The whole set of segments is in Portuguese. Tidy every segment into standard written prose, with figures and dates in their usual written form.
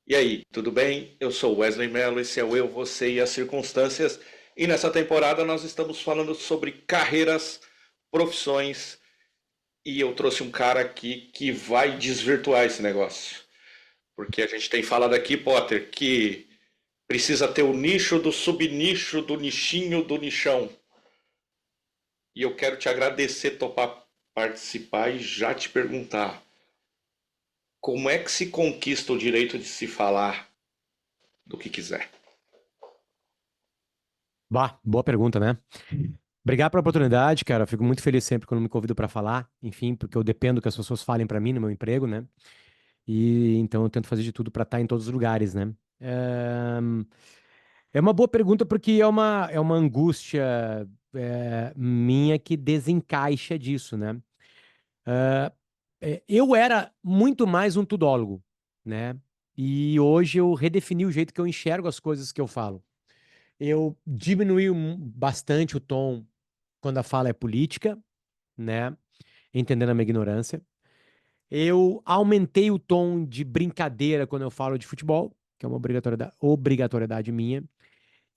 E aí, tudo bem? Eu sou Wesley Mello, esse é o Eu, Você e as Circunstâncias. E nessa temporada nós estamos falando sobre carreiras, profissões. E eu trouxe um cara aqui que vai desvirtuar esse negócio. Porque a gente tem falado aqui, Potter, que precisa ter o nicho do subnicho, do nichinho, do nichão. E eu quero te agradecer, topar participar e já te perguntar: como é que se conquista o direito de se falar do que quiser? Bah, boa pergunta, né? Obrigado pela oportunidade, cara. Eu fico muito feliz sempre quando me convido para falar, enfim, porque eu dependo que as pessoas falem para mim no meu emprego, né? E então eu tento fazer de tudo para estar em todos os lugares, né? É, é uma boa pergunta porque é uma angústia minha que desencaixa disso, né? Eu era muito mais um tudólogo, né? E hoje eu redefini o jeito que eu enxergo as coisas que eu falo. Eu diminui bastante o tom quando a fala é política, né? Entendendo a minha ignorância. Eu aumentei o tom de brincadeira quando eu falo de futebol, que é uma obrigatoriedade minha.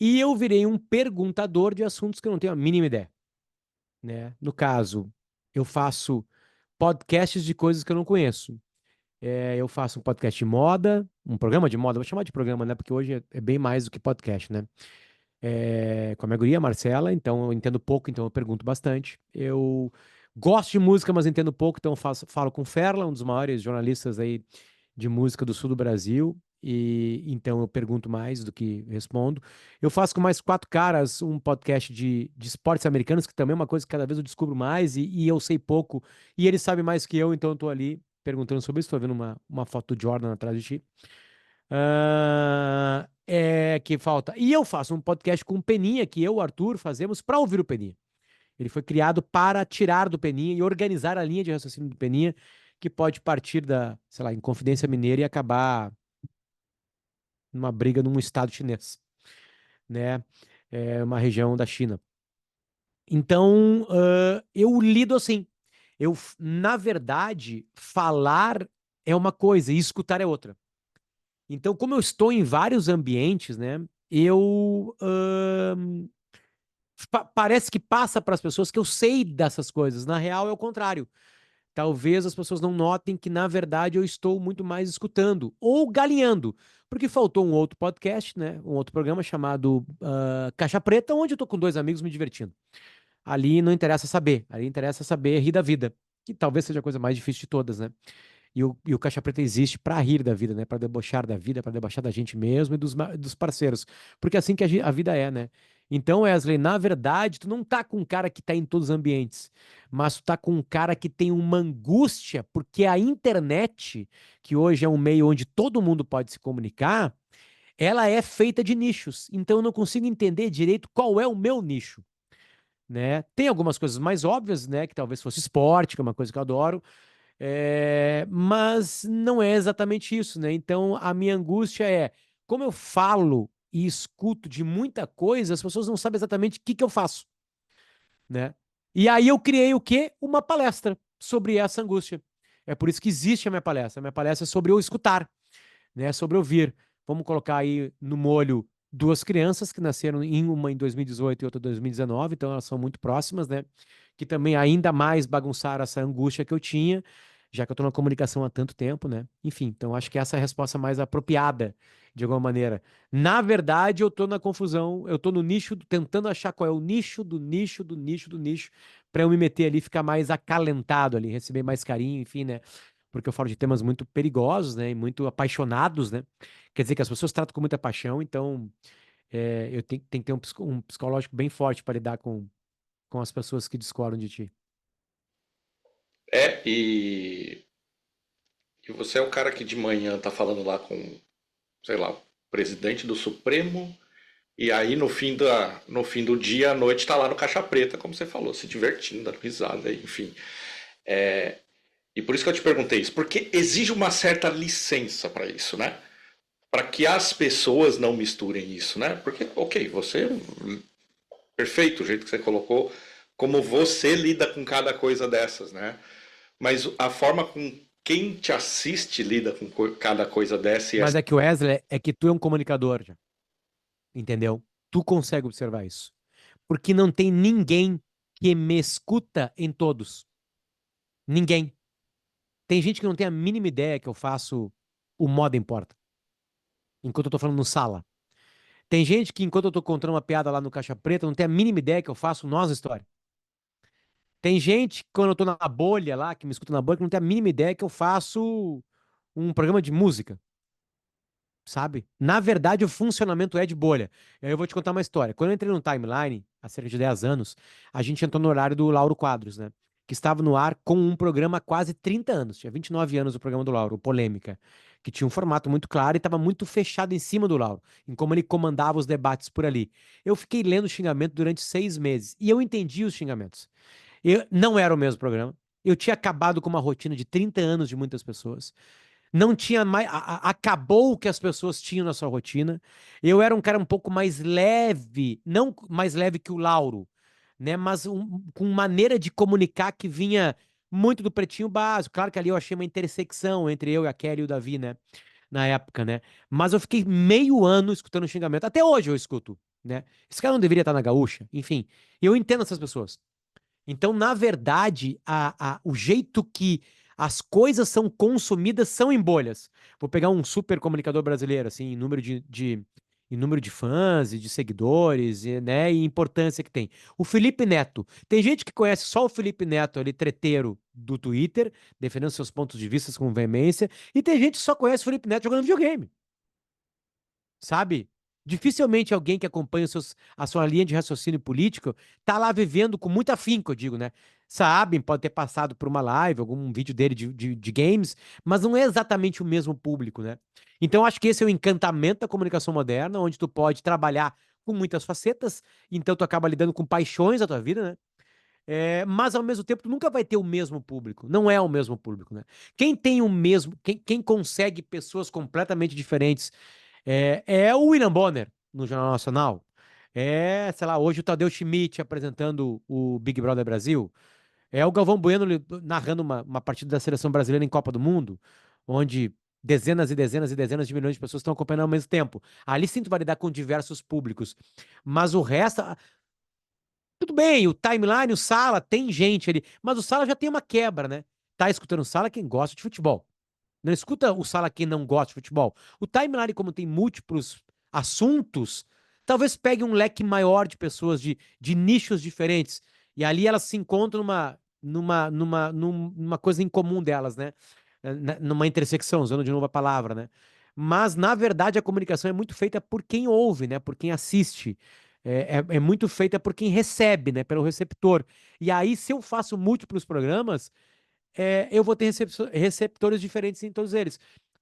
E eu virei um perguntador de assuntos que eu não tenho a mínima ideia, né? No caso, eu faço podcasts de coisas que eu não conheço. Eu faço um podcast de moda, um programa de moda, vou chamar de programa, né? Porque hoje é bem mais do que podcast, né? Com a minha guria, Marcela, então eu entendo pouco, então eu pergunto bastante. Eu gosto de música, mas entendo pouco, então eu falo com o Ferla, um dos maiores jornalistas aí de música do sul do Brasil, e então eu pergunto mais do que respondo. Eu faço com mais quatro caras um podcast de esportes americanos, que também é uma coisa que cada vez eu descubro mais, e eu sei pouco, e ele sabe mais que eu, então eu tô ali perguntando sobre isso, tô vendo uma foto do Jordan atrás de ti. Que falta. E eu faço um podcast com o Peninha, que eu, o Arthur, fazemos para ouvir o Peninha. Ele foi criado para tirar do Peninha e organizar a linha de raciocínio do Peninha, que pode partir da, sei lá, Inconfidência Mineira e acabar numa briga num estado chinês, né? É uma região da China. Então, eu lido assim. Na verdade, falar é uma coisa e escutar é outra. Então, como eu estou em vários ambientes, né? Eu parece que passa para as pessoas que eu sei dessas coisas. Na real, é o contrário. Talvez as pessoas não notem que, na verdade, eu estou muito mais escutando ou galinhando. Porque faltou um outro podcast, né? Um outro programa chamado Caixa Preta, onde eu tô com dois amigos me divertindo. Ali não interessa saber. Ali interessa saber rir da vida. Que talvez seja a coisa mais difícil de todas, né? E o Caixa Preta existe para rir da vida, né? Para debochar da vida, para debochar da gente mesmo e dos parceiros. Porque é assim que a vida é, né? Então, Wesley, na verdade, tu não tá com um cara que tá em todos os ambientes, mas tu tá com um cara que tem uma angústia, porque a internet, que hoje é um meio onde todo mundo pode se comunicar, ela é feita de nichos. Então, eu não consigo entender direito qual é o meu nicho, né? Tem algumas coisas mais óbvias, né? Que talvez fosse esporte, que é uma coisa que eu adoro, mas não é exatamente isso, né? Então, a minha angústia é, como eu falo e escuto de muita coisa, as pessoas não sabem exatamente o que que eu faço, né? E aí eu criei o quê? Uma palestra sobre essa angústia. É por isso que existe a minha palestra. A minha palestra é sobre o escutar, né? Sobre ouvir. Vamos colocar aí no molho duas crianças que nasceram uma em 2018 e outra em 2019, então elas são muito próximas, né? Que também ainda mais bagunçaram essa angústia que eu tinha, já que eu estou na comunicação há tanto tempo, né? Enfim, então acho que essa é a resposta mais apropriada, de alguma maneira. Na verdade, eu estou na confusão, eu estou no nicho, tentando achar qual é o nicho do nicho do nicho do nicho, para eu me meter ali, ficar mais acalentado ali, receber mais carinho, enfim, né? Porque eu falo de temas muito perigosos, né? E muito apaixonados, né? Quer dizer que as pessoas tratam com muita paixão, então eu tenho que ter um psicológico bem forte para lidar com as pessoas que discordam de ti. É, e você é o cara que de manhã tá falando lá com, sei lá, o presidente do Supremo, e aí no fim do dia, à noite, tá lá no Caixa Preta, como você falou, se divertindo, dando risada, enfim. E por isso que eu te perguntei isso, porque exige uma certa licença para isso, né? Para que as pessoas não misturem isso, né? Porque, ok, você, perfeito o jeito que você colocou, como você lida com cada coisa dessas, né? Mas a forma com quem te assiste lida com cada coisa dessa e Mas é que o Wesley, é que tu é um comunicador já, entendeu? Tu consegue observar isso. Porque não tem ninguém que me escuta em todos. Ninguém. Tem gente que não tem a mínima ideia que eu faço o modo importa, enquanto eu tô falando no sala. Tem gente que, enquanto eu tô contando uma piada lá no Caixa Preta, não tem a mínima ideia que eu faço Nós História. Tem gente, quando eu tô na bolha lá, que me escuta na bolha, que não tem a mínima ideia que eu faço um programa de música, sabe? Na verdade, o funcionamento é de bolha. E aí eu vou te contar uma história. Quando eu entrei no Timeline, há cerca de 10 anos, a gente entrou no horário do Lauro Quadros, né? Que estava no ar com um programa há quase 30 anos. Tinha 29 anos o programa do Lauro, o Polêmica, que tinha um formato muito claro e estava muito fechado em cima do Lauro, em como ele comandava os debates por ali. Eu fiquei lendo xingamento durante 6 meses e eu entendi os xingamentos. Não era o mesmo programa. Eu tinha acabado com uma rotina de 30 anos de muitas pessoas. Não tinha mais. Acabou o que as pessoas tinham na sua rotina. Eu era um cara um pouco mais leve, não mais leve que o Lauro, né? Mas com maneira de comunicar que vinha muito do pretinho básico. Claro que ali eu achei uma intersecção entre eu e a Kelly e o Davi, né? Na época, né? Mas eu fiquei meio ano escutando xingamento. Até hoje eu escuto, né? Esse cara não deveria estar na gaúcha. Enfim, eu entendo essas pessoas. Então, na verdade, o jeito que as coisas são consumidas são em bolhas. Vou pegar um super comunicador brasileiro, assim, em número de fãs e de seguidores, né, e importância que tem. O Felipe Neto. Tem gente que conhece só o Felipe Neto ali, treteiro do Twitter, defendendo seus pontos de vista com veemência, e tem gente que só conhece o Felipe Neto jogando videogame, sabe? Dificilmente alguém que acompanha a sua linha de raciocínio político tá lá vivendo com muita afinco, eu digo, né? Sabem, pode ter passado por uma live, algum vídeo dele de games, mas não é exatamente o mesmo público, né? Então, acho que esse é o encantamento da comunicação moderna, onde tu pode trabalhar com muitas facetas, então tu acaba lidando com paixões da tua vida, né? Mas ao mesmo tempo tu nunca vai ter o mesmo público. Não é o mesmo público, né? Quem tem o mesmo, quem consegue pessoas completamente diferentes é o William Bonner no Jornal Nacional. Sei lá, hoje o Tadeu Schmidt apresentando o Big Brother Brasil. É o Galvão Bueno narrando uma partida da seleção brasileira em Copa do Mundo, onde dezenas e dezenas e dezenas de milhões de pessoas estão acompanhando ao mesmo tempo. Ali sim tu vai lidar com diversos públicos. Mas o resto, tudo bem, o timeline, o Sala, tem gente ali, mas o Sala já tem uma quebra, né? Tá escutando o Sala quem gosta de futebol. Não escuta o Sala quem não gosta de futebol. O timeline, como tem múltiplos assuntos, talvez pegue um leque maior de pessoas de nichos diferentes. E ali elas se encontram numa coisa em comum delas, né? Numa intersecção, usando de novo a palavra, né? Mas, na verdade, a comunicação é muito feita por quem ouve, né? Por quem assiste. É muito feita por quem recebe, né? Pelo receptor. E aí, se eu faço múltiplos programas, eu vou ter receptores diferentes em todos eles.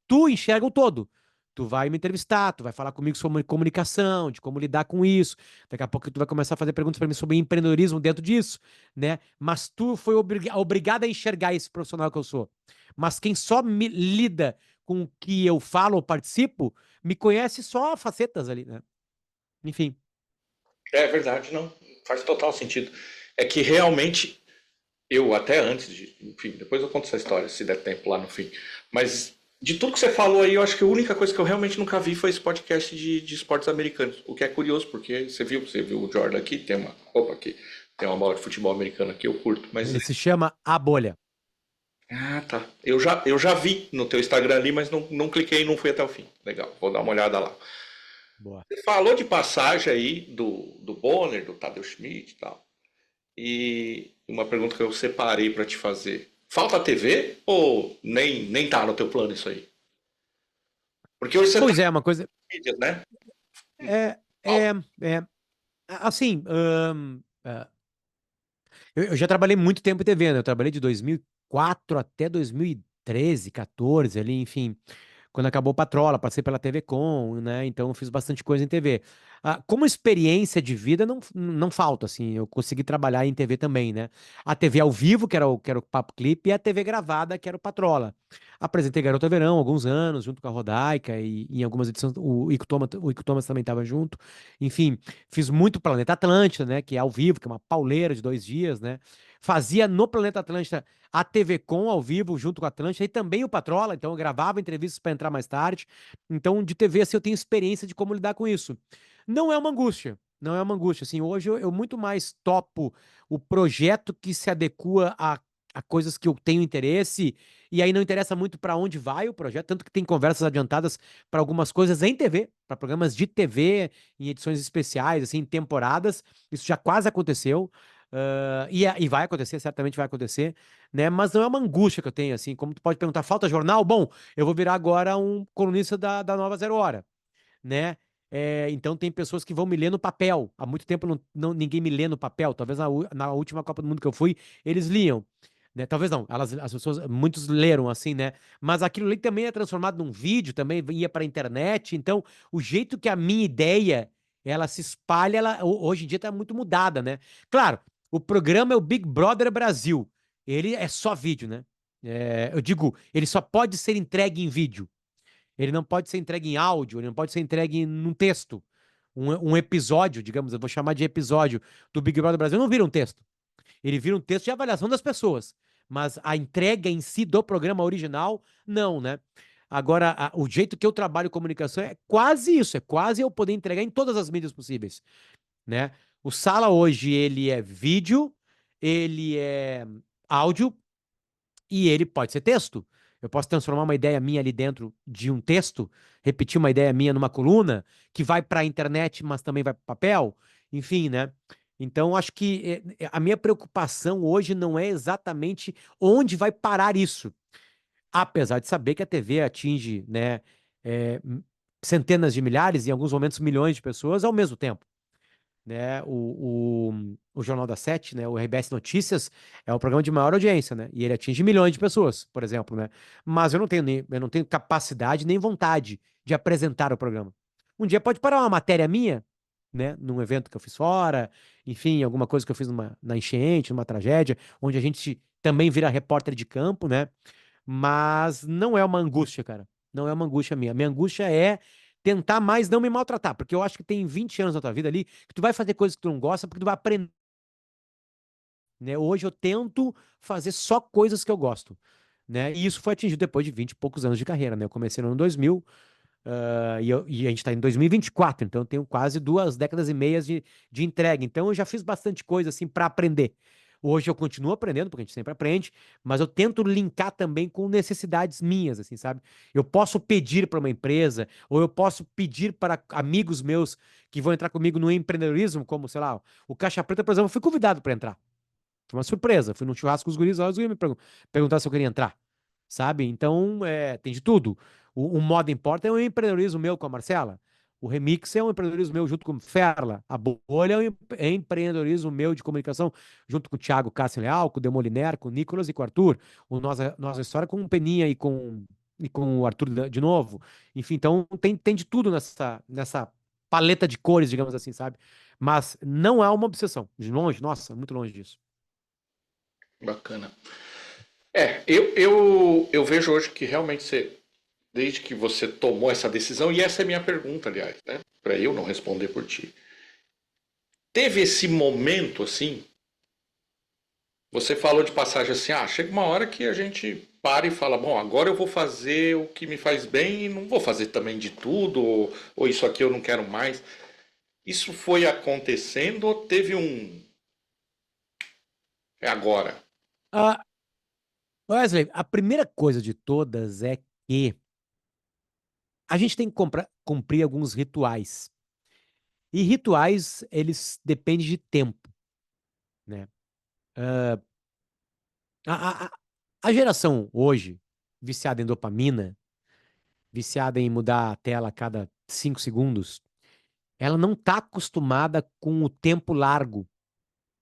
Tu enxerga o todo. Tu vai me entrevistar, tu vai falar comigo sobre comunicação, de como lidar com isso. Daqui a pouco tu vai começar a fazer perguntas para mim sobre empreendedorismo dentro disso, né? Mas tu foi obrigado a enxergar esse profissional que eu sou. Mas quem só me lida com o que eu falo ou participo, me conhece só facetas ali, né? Enfim. É verdade, não. Faz total sentido. É que realmente eu até antes de, enfim, depois eu conto essa história, se der tempo lá no fim. Mas de tudo que você falou aí, eu acho que a única coisa que eu realmente nunca vi foi esse podcast de esportes americanos. O que é curioso, porque você viu o Jordan aqui, aqui, tem uma bola de futebol americano aqui, eu curto. Mas Ele se chama A Bolha. tá. Eu já vi no teu Instagram ali, mas não cliquei e não fui até o fim. Legal, vou dar uma olhada lá. Boa. Você falou de passagem aí do Bonner, do Tadeu Schmidt e tal. E uma pergunta que eu separei para te fazer. Falta TV ou nem tá no teu plano isso aí? Porque hoje você tá Pois é, uma coisa. em mídias, né? É, é, Falta. é, assim, eu já trabalhei muito tempo em TV, né? Eu trabalhei de 2004 até 2013, 14, ali, enfim. Quando acabou Patrola, passei pela TV Com, né? Então eu fiz bastante coisa em TV. Como experiência de vida, não falta, assim. Eu consegui trabalhar em TV também, né? A TV ao vivo, que era o Papo Clipe, e a TV gravada, que era o Patrola. Apresentei Garota Verão há alguns anos, junto com a Rodaica, e em algumas edições o Ico Thomas também estava junto. Enfim, fiz muito Planeta Atlântida, né? Que é ao vivo, que é uma pauleira de 2 dias, né? Fazia no Planeta Atlântida a TV Com ao vivo, junto com a Atlântida, e também o Patrola, então eu gravava entrevistas para entrar mais tarde. Então, de TV, assim, eu tenho experiência de como lidar com isso. Não é uma angústia, não é uma angústia. Assim, hoje eu muito mais topo o projeto que se adequa a coisas que eu tenho interesse, e aí não interessa muito para onde vai o projeto, tanto que tem conversas adiantadas para algumas coisas em TV, para programas de TV, em edições especiais, assim, em temporadas. Isso já quase aconteceu. E vai acontecer, certamente vai acontecer, né? Mas não é uma angústia que eu tenho, assim, como tu pode perguntar, falta jornal? Bom, eu vou virar agora um colunista da Nova Zero Hora, né? Então tem pessoas que vão me ler no papel. Há muito tempo ninguém me lê no papel. Talvez na última Copa do Mundo que eu fui, eles liam. Né? Talvez não, as pessoas, muitos leram assim, né? Mas aquilo ali também é transformado num vídeo, também ia para a internet. Então, o jeito que a minha ideia ela se espalha, hoje em dia está muito mudada, né? Claro, o programa é o Big Brother Brasil. Ele é só vídeo, né? Eu digo, ele só pode ser entregue em vídeo. Ele não pode ser entregue em áudio, ele não pode ser entregue num texto. Um episódio, digamos, eu vou chamar de episódio do Big Brother Brasil, não vira um texto. Ele vira um texto de avaliação das pessoas. Mas a entrega em si do programa original, não, né? Agora, o jeito que eu trabalho comunicação é quase isso, é quase eu poder entregar em todas as mídias possíveis, né? O Sala hoje, ele é vídeo, ele é áudio, e ele pode ser texto. Eu posso transformar uma ideia minha ali dentro de um texto, repetir uma ideia minha numa coluna, que vai para a internet, mas também vai para papel. Enfim, né? Então, acho que a minha preocupação hoje não é exatamente onde vai parar isso. Apesar de saber que a TV atinge, né, é, centenas de milhares, e em alguns momentos milhões de pessoas ao mesmo tempo, né? O Jornal da Sete, né? O RBS Notícias é o programa de maior audiência, né? E ele atinge milhões de pessoas, por exemplo, né? Mas eu não tenho capacidade nem vontade de apresentar o programa. Um dia pode parar uma matéria minha, né? Num evento que eu fiz fora, enfim, alguma coisa que eu fiz na enchente, numa tragédia, onde a gente também vira repórter de campo, né? Mas não é uma angústia, cara. Não é uma angústia minha. Minha angústia é tentar mais não me maltratar, porque eu acho que tem 20 anos na tua vida ali que tu vai fazer coisas que tu não gosta porque tu vai aprender, né? Hoje eu tento fazer só coisas que eu gosto, né? E isso foi atingido depois de 20 e poucos anos de carreira, né? Eu comecei no ano 2000, e a gente está em 2024, então eu tenho quase 2 décadas e meia de entrega. Então eu já fiz bastante coisa assim para aprender. Hoje eu continuo aprendendo, porque a gente sempre aprende, mas eu tento linkar também com necessidades minhas, assim, sabe? Eu posso pedir para uma empresa, ou eu posso pedir para amigos meus que vão entrar comigo no empreendedorismo, como, sei lá, o Caixa Preta, por exemplo, eu fui convidado para entrar. Foi uma surpresa. Fui num churrasco com os guris, lá, os guris me perguntaram se eu queria entrar, sabe? Então, tem de tudo. O Moda Importa é um empreendedorismo meu com a Marcela. O Remix é um empreendedorismo meu junto com o Ferla. A Bolha é um empreendedorismo meu de comunicação junto com o Thiago Cássio Leal, com o Demoliner, com o Nicolas e com o Arthur. Nossa História com o Peninha e com o Arthur de novo. Enfim, então tem de tudo nessa paleta de cores, digamos assim, sabe? Mas não é uma obsessão. De longe, nossa, muito longe disso. Bacana. Eu vejo hoje que realmente você, desde que você tomou essa decisão, e essa é a minha pergunta, aliás, né? Para eu não responder por ti. Teve esse momento assim? Você falou de passagem assim, chega uma hora que a gente para e fala, bom, agora eu vou fazer o que me faz bem e não vou fazer também de tudo, ou isso aqui eu não quero mais. Isso foi acontecendo ou teve um. É agora? Ah, Wesley, a primeira coisa de todas é que a gente tem que cumprir alguns rituais. E rituais, eles dependem de tempo, né? A, a, a geração hoje, viciada em dopamina, viciada em mudar a tela a cada 5 segundos, ela não está acostumada com o tempo largo.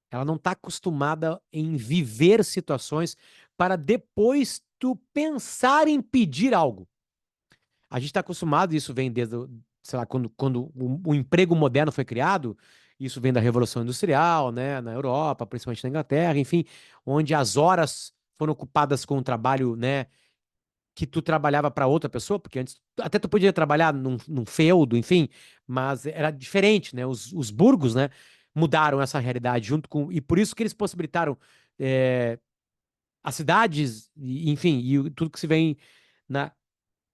Ela não está acostumada em viver situações para depois tu pensar em pedir algo. A gente está acostumado, isso vem desde, sei lá, quando o emprego moderno foi criado, isso vem da Revolução Industrial, né, na Europa, principalmente na Inglaterra, enfim, onde as horas foram ocupadas com o trabalho, né, que tu trabalhava para outra pessoa, porque antes até tu podia trabalhar num feudo, enfim, mas era diferente, né? Os burgos, né, mudaram essa realidade junto com. E por isso que eles possibilitaram as cidades, enfim, tudo que se vem na,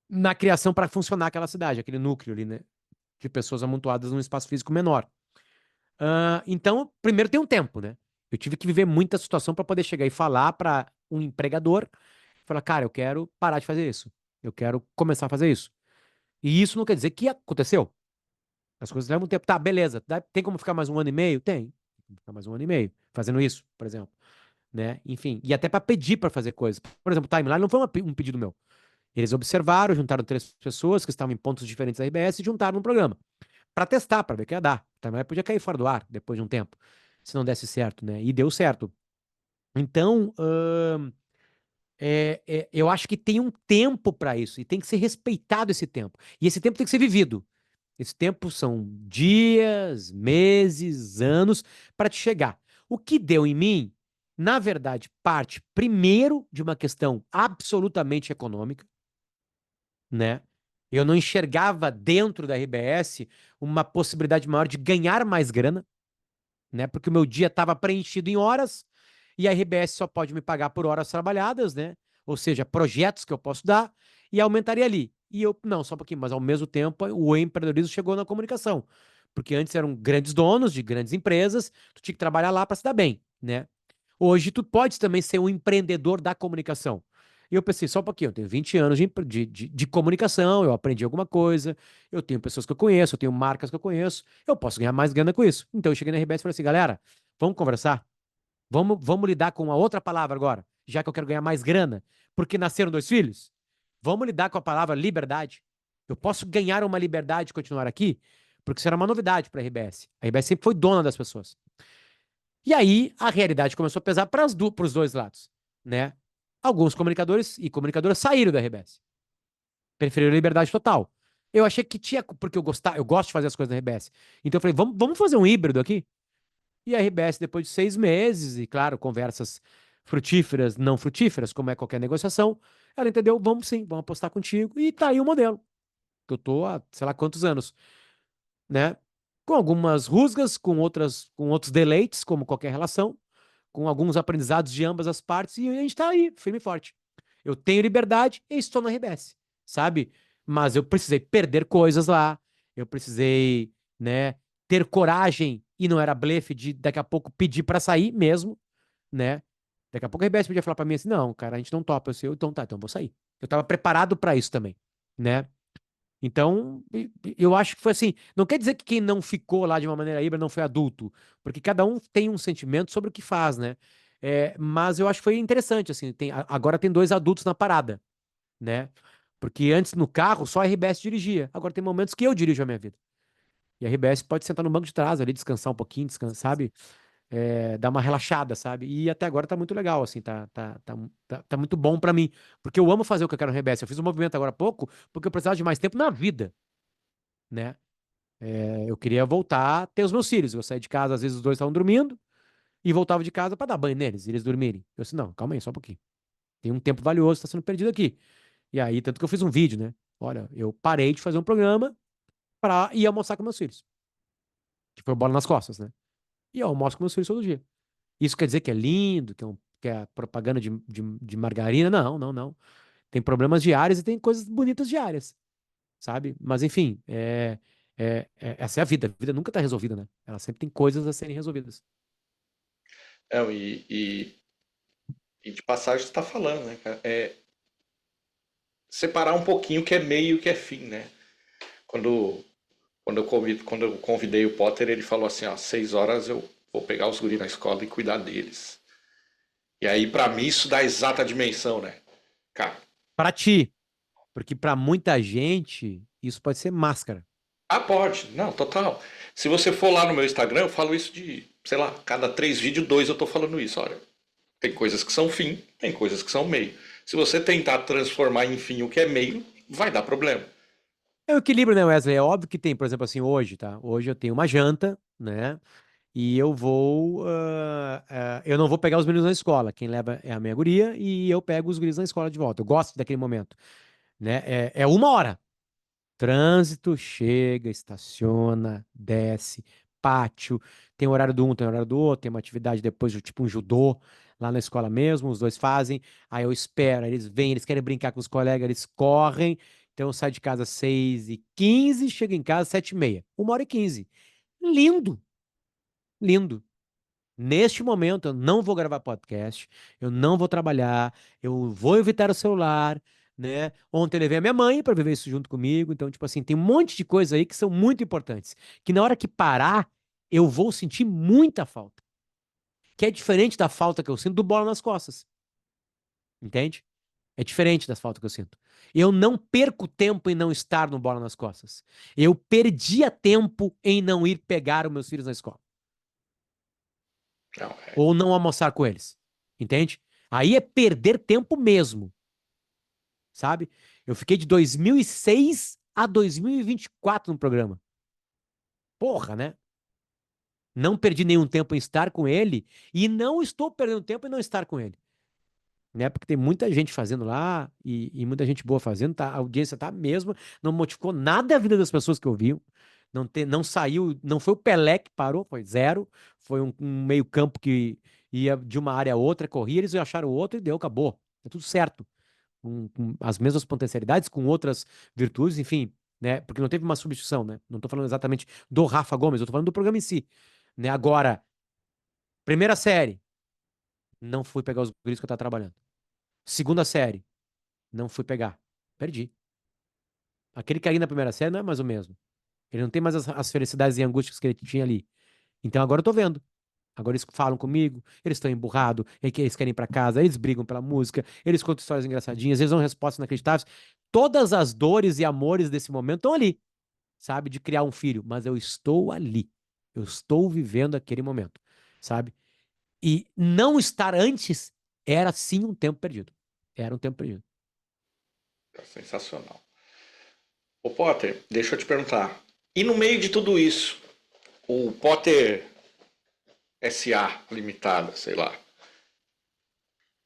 na criação para funcionar aquela cidade, aquele núcleo ali, né? De pessoas amontoadas num espaço físico menor. Então, primeiro tem um tempo, né? Eu tive que viver muita situação para poder chegar e falar para um empregador, falar, cara, eu quero parar de fazer isso. Eu quero começar a fazer isso. E isso não quer dizer que aconteceu. As coisas levam um tempo. Tá, beleza. Tem como ficar mais um ano e meio? Tem. Tem como ficar mais um ano e meio fazendo isso, por exemplo, né? Enfim, e até para pedir para fazer coisas. Por exemplo, o timeline não foi um pedido meu. Eles observaram, juntaram 3 pessoas que estavam em pontos diferentes da RBS e juntaram no programa para testar, para ver o que ia dar. O timeline podia cair fora do ar depois de um tempo, se não desse certo, né? E deu certo. Então, eu acho que tem um tempo para isso e tem que ser respeitado esse tempo. E esse tempo tem que ser vivido. Esse tempo são dias, meses, anos para te chegar. O que deu em mim, na verdade, parte primeiro de uma questão absolutamente econômica, né? Eu não enxergava dentro da RBS uma possibilidade maior de ganhar mais grana, né? Porque o meu dia estava preenchido em horas e a RBS só pode me pagar por horas trabalhadas, né? Ou seja, projetos que eu posso dar e aumentaria ali. E eu, não, só um pouquinho, mas ao mesmo tempo o empreendedorismo chegou na comunicação. Porque antes eram grandes donos de grandes empresas, tu tinha que trabalhar lá para se dar bem, né? Hoje tu pode também ser um empreendedor da comunicação. E eu pensei, só um pouquinho, eu tenho 20 anos de comunicação, eu aprendi alguma coisa, eu tenho pessoas que eu conheço, eu tenho marcas que eu conheço, eu posso ganhar mais grana com isso. Então eu cheguei na RBS e falei assim, galera, vamos conversar? Vamos lidar com uma outra palavra agora, já que eu quero ganhar mais grana, porque nasceram 2 filhos? Vamos lidar com a palavra liberdade. Eu posso ganhar uma liberdade de continuar aqui? Porque isso era uma novidade para a RBS. A RBS sempre foi dona das pessoas. E aí a realidade começou a pesar para os dois lados, né? Alguns comunicadores e comunicadoras saíram da RBS, preferiram liberdade total. Eu achei que tinha, porque eu gosto de fazer as coisas na RBS. Então eu falei, vamos fazer um híbrido aqui? E a RBS, depois de 6 meses, e claro, conversas frutíferas, não frutíferas, como é qualquer negociação, ela entendeu, vamos sim, vamos apostar contigo. E tá aí o modelo, que eu tô há sei lá quantos anos, né? Com algumas rusgas, com outros deleites, como qualquer relação, com alguns aprendizados de ambas as partes, e a gente tá aí, firme e forte. Eu tenho liberdade e estou na RBS, sabe? Mas eu precisei perder coisas lá, eu precisei, né, ter coragem, e não era blefe de daqui a pouco pedir para sair mesmo, né? Daqui a pouco a RBS podia falar para mim assim: não, cara, a gente não topa. Então tá, então eu vou sair. Eu tava preparado para isso também, né? Então, eu acho que foi assim. Não quer dizer que quem não ficou lá de uma maneira híbrida não foi adulto, porque cada um tem um sentimento sobre o que faz, né? Mas eu acho que foi interessante, assim. Agora tem 2 adultos na parada, né? Porque antes no carro só a RBS dirigia. Agora tem momentos que eu dirijo a minha vida. E a RBS pode sentar no banco de trás ali, descansar um pouquinho, sabe? Dar uma relaxada, sabe? E até agora tá muito legal, assim, tá muito bom pra mim. Porque eu amo fazer o que eu quero no RBS. Eu fiz um movimento agora há pouco, porque eu precisava de mais tempo na vida, né? Eu queria voltar a ter os meus filhos. Eu saía de casa, às vezes os dois estavam dormindo, e voltava de casa pra dar banho neles, e eles dormirem. Eu disse, não, calma aí, só um pouquinho. Tem um tempo valioso que tá sendo perdido aqui. E aí, tanto que eu fiz um vídeo, né? Olha, eu parei de fazer um programa pra ir almoçar com meus filhos. Que foi bola nas costas, né? E eu almoço com meus filhos todo dia. Isso quer dizer que é lindo, que é propaganda de margarina? Não, não, não. Tem problemas diários e tem coisas bonitas diárias, sabe? Mas, enfim, essa é a vida. A vida nunca tá resolvida, né? Ela sempre tem coisas a serem resolvidas. É, e de passagem você tá falando, né, cara? Separar um pouquinho o que é meio e o que é fim, né? Quando, quando eu convidei o Potter, ele falou assim, ó, 6 horas eu vou pegar os guris na escola e cuidar deles. E aí, pra mim, isso dá a exata dimensão, né? Cara, Pra ti, porque pra muita gente, isso pode ser máscara. pode. Não, total. Se você for lá no meu Instagram, eu falo isso de, sei lá, cada 3 vídeos, 2 eu tô falando isso. Olha, tem coisas que são fim, tem coisas que são meio. Se você tentar transformar em fim o que é meio, vai dar problema. É o equilíbrio, né, Wesley? É óbvio que tem, por exemplo, assim, hoje, tá? Hoje eu tenho uma janta, né? E eu não vou pegar os meninos na escola. Quem leva é a minha guria e eu pego os guris na escola de volta. Eu gosto daquele momento, né? É 1 hora. Trânsito, chega, estaciona, desce, pátio. Tem horário do um, tem horário do outro, tem uma atividade depois, tipo um judô lá na escola mesmo, os dois fazem, aí eu espero, aí eles vêm, eles querem brincar com os colegas, eles correm, então eu saio de casa às 6h15, chego em casa às 7h30, 1h15. Lindo, lindo. Neste momento, eu não vou gravar podcast, eu não vou trabalhar, eu vou evitar o celular, né? Ontem eu levei a minha mãe para viver isso junto comigo, então, tipo assim, tem um monte de coisas aí que são muito importantes, que na hora que parar, eu vou sentir muita falta, que é diferente da falta que eu sinto do bola nas costas, entende? É diferente das faltas que eu sinto. Eu não perco tempo em não estar no bola nas costas. Eu perdia tempo em não ir pegar os meus filhos na escola. Não, Ou não almoçar com eles. Entende? Aí é perder tempo mesmo, sabe? Eu fiquei de 2006 a 2024 no programa. Porra, né? Não perdi nenhum tempo em estar com ele e não estou perdendo tempo em não estar com ele. Né? Porque tem muita gente fazendo lá e muita gente boa fazendo, tá? A audiência tá a mesma, não modificou nada a vida das pessoas que ouviam. Não saiu, não foi o Pelé que parou, foi zero. Foi um meio-campo que ia de uma área a outra, corria, eles acharam o outro e deu, acabou. Tá tudo certo. Com as mesmas potencialidades, com outras virtudes, enfim, né? Porque não teve uma substituição, né? Não tô falando exatamente do Rafa Gomes, eu tô falando do programa em si. Né? Agora, primeira série, não fui pegar os guris que eu tava trabalhando. Segunda série, não fui pegar. Perdi. Aquele cair na primeira série não é mais o mesmo. Ele não tem mais as felicidades e angústias que ele tinha ali. Então agora eu tô vendo. Agora eles falam comigo, eles estão emburrados, eles querem ir pra casa, eles brigam pela música, eles contam histórias engraçadinhas, eles dão respostas inacreditáveis. Todas as dores e amores desse momento estão ali, sabe? De criar um filho. Mas eu estou ali. Eu estou vivendo aquele momento, sabe? E não estar antes era sim um tempo perdido. Era um tempo perdido. é sensacional. Ô Potter, deixa eu te perguntar. E no meio de tudo isso, o Potter SA Limitada, sei lá,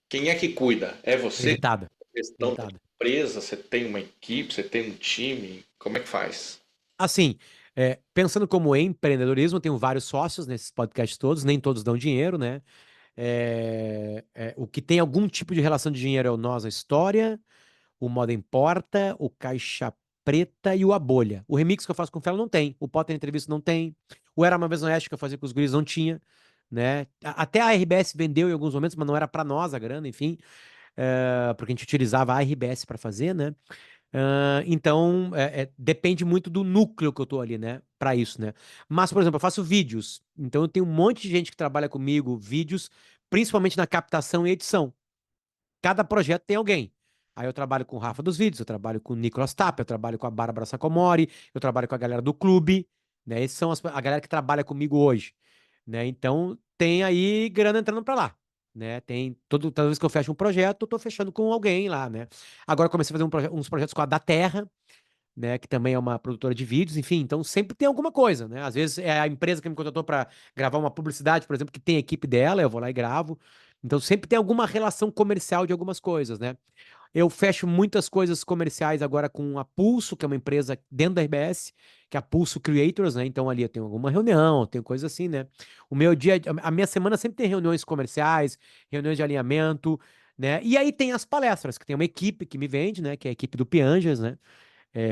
quem é que cuida? É você? Limitada. Questão da Limitada. empresa? Você tem uma equipe? Você tem um time? Como é que faz? Assim, pensando como empreendedorismo, eu tenho vários sócios nesses podcasts todos, nem todos dão dinheiro, né? O que tem algum tipo de relação de dinheiro é o Nós, a História, o Moda Importa, o Caixa Preta e o A Bolha. O remix que eu faço com o Felo não tem, o Potter Entrevista não tem, o Era Uma Vez no Oeste que eu fazia com os guris não tinha, né? Até a RBS vendeu em alguns momentos, mas não era para nós a grana, enfim, porque a gente utilizava a RBS para fazer, né? Então, depende muito do núcleo que eu tô ali, né? Pra isso, né? Mas, por exemplo, eu faço vídeos. Então, eu tenho um monte de gente que trabalha comigo, vídeos, principalmente na captação e edição. Cada projeto tem alguém. Aí eu trabalho com o Rafa dos Vídeos, eu trabalho com o Nicolas Tapia, eu trabalho com a Bárbara Sacomori, eu trabalho com a galera do clube, né? Esses são a galera que trabalha comigo hoje, né? Então, tem aí grana entrando pra lá. Né? Toda vez que eu fecho um projeto, eu tô fechando com alguém lá, né? Agora eu comecei a fazer uns projetos com a Da Terra, né, que também é uma produtora de vídeos, enfim, então sempre tem alguma coisa, né? Às vezes é a empresa que me contratou para gravar uma publicidade, por exemplo, que tem a equipe dela, eu vou lá e gravo. Então sempre tem alguma relação comercial de algumas coisas, né? Eu fecho muitas coisas comerciais agora com a Pulso, que é uma empresa dentro da RBS, que é a Pulso Creators, né? Então ali eu tenho alguma reunião, tenho coisa assim, né? O meu dia, a minha semana sempre tem reuniões comerciais, reuniões de alinhamento, né? E aí tem as palestras, que tem uma equipe que me vende, né? Que é a equipe do Pianjas, né?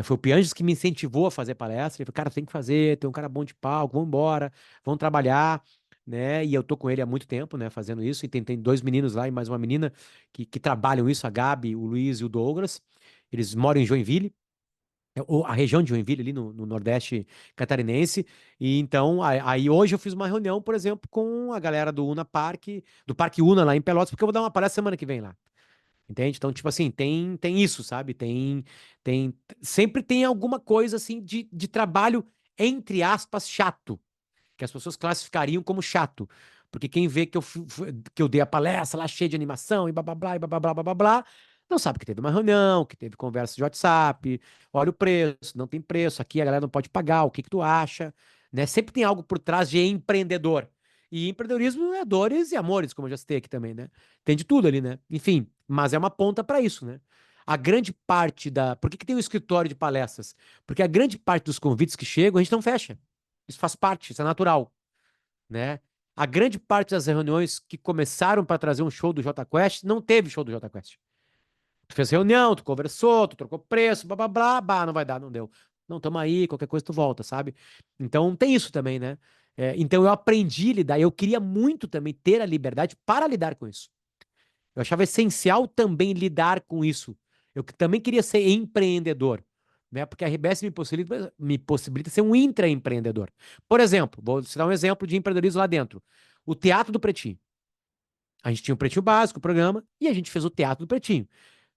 Foi o Pianges que me incentivou a fazer palestra. Ele falou, cara, tem que fazer, tem um cara bom de palco, vamos embora, vamos trabalhar, né? E eu tô com ele há muito tempo, né, fazendo isso. E tem dois meninos lá e mais uma menina que trabalham isso, a Gabi, o Luiz e o Douglas. Eles moram em Joinville, a região de Joinville, ali no Nordeste catarinense. E então, aí hoje eu fiz uma reunião, por exemplo, com a galera do Una Park, do Parque Una lá em Pelotas, porque eu vou dar uma palestra semana que vem lá. Entende? Então, tipo assim, tem isso, sabe? Sempre tem alguma coisa assim de trabalho, entre aspas, chato, que as pessoas classificariam como chato. Porque quem vê que eu dei a palestra lá cheia de animação e blá blá blá e blá blá blá blá blá, blá, não sabe que teve uma reunião, que teve conversa de WhatsApp, olha o preço, não tem preço, aqui a galera não pode pagar, o que que tu acha? Né? Sempre tem algo por trás de empreendedor. E empreendedorismo é dores e amores, como eu já citei aqui também, né? Tem de tudo ali, né? Enfim, mas é uma ponta para isso, né? A grande parte da. Por que que tem um escritório de palestras? Porque a grande parte dos convites que chegam a gente não fecha. Isso faz parte, isso é natural, né? A grande parte das reuniões que começaram para trazer um show do Jota Quest, não teve show do Jota Quest. Tu fez reunião, tu conversou, tu trocou preço, blá blá blá, bah, não vai dar, não deu. Não, tamo aí, qualquer coisa tu volta, sabe? Então tem isso também, né? Então eu aprendi a lidar, eu queria muito também ter a liberdade para lidar com isso. Eu achava essencial também lidar com isso. Eu também queria ser empreendedor, né? Porque a RBS me possibilita ser um intraempreendedor. Por exemplo, vou citar um exemplo de empreendedorismo lá dentro. O Teatro do Pretinho. A gente tinha o Pretinho Básico, o programa, e a gente fez o Teatro do Pretinho.